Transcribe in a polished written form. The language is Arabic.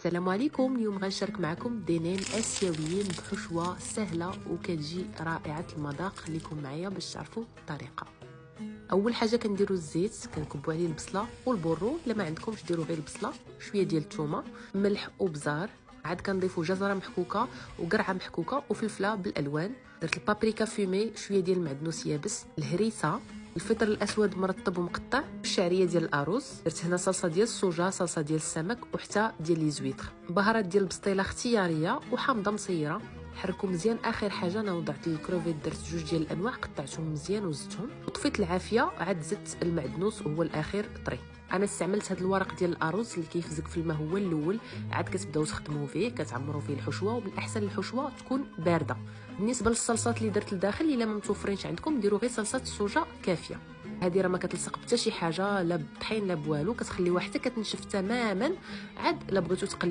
السلام عليكم. اليوم غنشارك معكم دينين اسيويين بحشوه سهله وكتجي رائعه المذاق. خليكم معايا باش تعرفوا الطريقه. اول حاجه كنديروا الزيت، كنكبوا عليه البصله والبورو. الا ما عندكمش ديروا غير البصله، شويه ديال الثومه، ملح وبزار. عاد كنضيفوا جزره محكوكه وقرعه محكوكه وفلفله بالالوان. درت البابريكا فومي، شويه ديال المعدنوس يابس، الهريسه، الفطر الاسود مرطب ومقطع، الشعريه ديال الارز. درت هنا صلصه ديال الصوجا، صلصه ديال السمك وحتى ديال لي زويتر، بهارات ديال البسطيله اختياريه وحامضه مصيره. حركوا مزيان. اخر حاجه انا وضعت الكروفيت، درت جوج ديال الانواع قطعتهم مزيان وزدتهم وطفيت العافيه. عاد زدت المعدنوس وهو الاخير طري. انا استعملت هذا الورق ديال الارز اللي كيفزك في الماء هو الاول. عاد كتبداو تخدموا فيه، كتعمروا فيه الحشوه، وبالاحسن الحشوه تكون بارده. بالنسبه للصلصات اللي درت لداخل، الا ما متوفرينش عندكم ديروا غير صلصه الصوجا كافيه. هذه راه ما كتلصق حتى شي حاجه، لا بطحين لا بوالو، كتخليوها حتى كتنشف تماما. عاد لا بغيتو